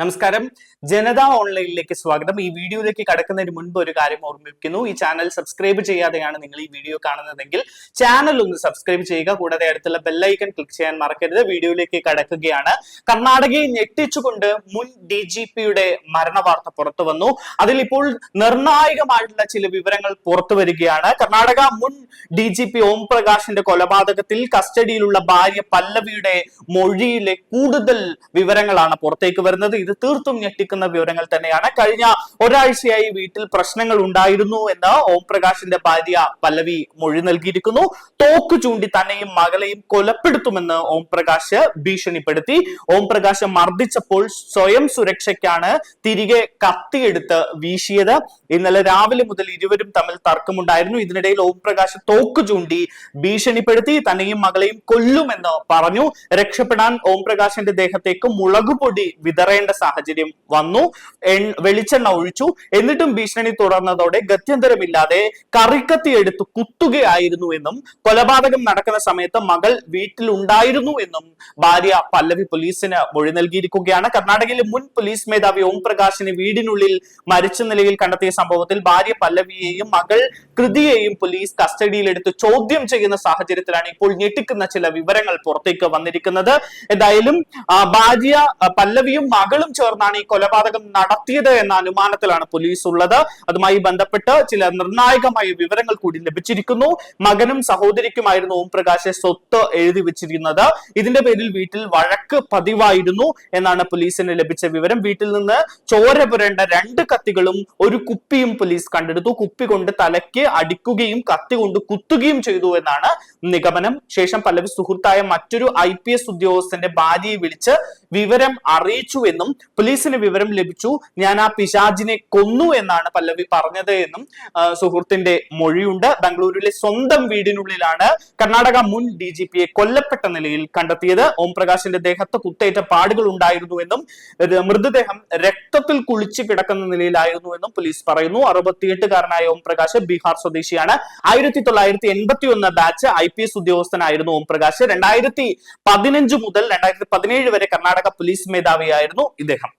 നമസ്കാരം. ജനത ഓൺലൈനിലേക്ക് സ്വാഗതം. ഈ വീഡിയോയിലേക്ക് കടക്കുന്നതിന് മുൻപ് ഒരു കാര്യം ഓർമ്മിപ്പിക്കുന്നു. ഈ ചാനൽ സബ്സ്ക്രൈബ് ചെയ്യാതെയാണ് നിങ്ങൾ ഈ വീഡിയോ കാണുന്നതെങ്കിൽ ചാനൽ ഒന്ന് സബ്സ്ക്രൈബ് ചെയ്യുക. കൂടാതെ അടുത്തുള്ള ബെല്ലൈക്കൺ ക്ലിക്ക് ചെയ്യാൻ മറക്കരുത്. വീഡിയോയിലേക്ക് കടക്കുകയാണ്. കർണാടകയെ ഞെട്ടിച്ചുകൊണ്ട് മുൻ DGPയുടെ മരണ വാർത്ത പുറത്തു വന്നു. അതിൽ ഇപ്പോൾ നിർണായകമായിട്ടുള്ള ചില വിവരങ്ങൾ പുറത്തു വരികയാണ്. കർണാടക മുൻ DGP ഓം പ്രകാശിന്റെ കൊലപാതകത്തിൽ കസ്റ്റഡിയിലുള്ള ഭാര്യ പല്ലവിയുടെ മൊഴിയിലെ കൂടുതൽ വിവരങ്ങളാണ് പുറത്തേക്ക് വരുന്നത്. ഇത് തീർത്തും ഞെട്ടിക്കുന്ന വിവരങ്ങൾ തന്നെയാണ്. കഴിഞ്ഞ ഒരാഴ്ചയായി വീട്ടിൽ പ്രശ്നങ്ങൾ ഉണ്ടായിരുന്നു എന്ന് ഓം പ്രകാശിന്റെ ഭാര്യ പല്ലവി മൊഴി നൽകിയിരിക്കുന്നു. തോക്ക് ചൂണ്ടി തന്നെയും മകളെയും കൊലപ്പെടുത്തുമെന്ന് ഓം പ്രകാശ് ഭീഷണിപ്പെടുത്തി. ഓം പ്രകാശ് മർദ്ദിച്ചപ്പോൾ സ്വയം സുരക്ഷയ്ക്കാണ് തിരികെ കത്തിയെടുത്ത് വീശിയത്. ഇന്നലെ രാവിലെ മുതൽ ഇരുവരും തമ്മിൽ തർക്കമുണ്ടായിരുന്നു. ഇതിനിടയിൽ ഓം പ്രകാശ് തോക്ക് ചൂണ്ടി ഭീഷണിപ്പെടുത്തി തന്നെയും മകളെയും കൊല്ലുമെന്ന് പറഞ്ഞു. രക്ഷപ്പെടാൻ ഓം പ്രകാശിന്റെ ദേഹത്തേക്ക് മുളകുപൊടി വിതറേണ്ട സാഹചര്യം വന്നു. വെളിച്ചെണ്ണ ഒഴിച്ചു. എന്നിട്ടും ഭീഷണി തുടർന്നതോടെ ഗത്യന്തരമില്ലാതെ കറിക്കത്തി എടുത്ത് കുത്തുകയായിരുന്നു എന്നും കൊലപാതകം നടക്കുന്ന സമയത്ത് മകൾ വീട്ടിലുണ്ടായിരുന്നു എന്നും ഭാര്യ പല്ലവി പോലീസിന് മൊഴി നൽകിയിരിക്കുകയാണ്. കർണാടകയിലെ മുൻ പോലീസ് മേധാവി ഓം പ്രകാശിനെ വീടിനുള്ളിൽ മരിച്ച നിലയിൽ കണ്ടെത്തിയ സംഭവത്തിൽ ഭാര്യ പല്ലവിയെയും മകൾ കൃതിയെയും പോലീസ് കസ്റ്റഡിയിലെടുത്ത് ചോദ്യം ചെയ്യുന്ന സാഹചര്യത്തിലാണ് ഇപ്പോൾ ഞെട്ടിക്കുന്ന ചില വിവരങ്ങൾ പുറത്തേക്ക് വന്നിരിക്കുന്നത്. എന്തായാലും ഭാര്യ പല്ലവിയും മകളും ചേർന്നാണ് ഈ കൊലപാതകം നടത്തിയത് എന്ന അനുമാനത്തിലാണ് പോലീസ് ഉള്ളത്. അതുമായി ബന്ധപ്പെട്ട് ചില നിർണായകമായ വിവരങ്ങൾ കൂടി ലഭിച്ചിരിക്കുന്നു. മകനും സഹോദരിക്കുമായിരുന്നു ഓം പ്രകാശ് സ്വത്ത് എഴുതി വെച്ചിരുന്നത്. ഇതിന്റെ പേരിൽ വീട്ടിൽ വഴക്ക് പതിവായിരുന്നു എന്നാണ് പോലീസിന് ലഭിച്ച വിവരം. വീട്ടിൽ നിന്ന് ചോര പുരണ്ട 2 കത്തികളും ഒരു കുപ്പിയും പോലീസ് കണ്ടെടുത്തു. കുപ്പി കൊണ്ട് തലയ്ക്ക് അടിക്കുകയും കത്തി കൊണ്ട് കുത്തുകയും ചെയ്തു എന്നാണ് നിഗമനം. ശേഷം പല്ലവി സുഹൃത്തായ മറ്റൊരു IPS ഉദ്യോഗസ്ഥന്റെ ഭാര്യയെ വിളിച്ച് വിവരം അറിയിച്ചു എന്നും പോലീസിന് വിവരം ലഭിച്ചു. ഞാൻ ആ പിശാചിനെ കൊന്നു എന്നാണ് പല്ലവി പറഞ്ഞത് എന്നും സുഹൃത്തിന്റെ മൊഴിയുണ്ട്. ബംഗളൂരുവിലെ സ്വന്തം വീടിനുള്ളിലാണ് കർണാടക മുൻ DGPയെ കൊല്ലപ്പെട്ട നിലയിൽ കണ്ടെത്തിയത്. ഓം പ്രകാശിന്റെ ദേഹത്ത് കുത്തേറ്റ പാടുകൾ ഉണ്ടായിരുന്നു എന്നും മൃതദേഹം രക്തത്തിൽ കുളിച്ച് കിടക്കുന്ന നിലയിലായിരുന്നു എന്നും പോലീസ് പറയുന്നു. 68-കാരനായ ഓം പ്രകാശ് ബീഹാർ സ്വദേശിയാണ്. 1981 ബാച്ച് IPS ഉദ്യോഗസ്ഥനായിരുന്നു ഓം പ്രകാശ്. 2015 മുതൽ 2017 വരെ കർണാടക പോലീസ് മേധാവിയായിരുന്നു ഇദ്ദേഹം.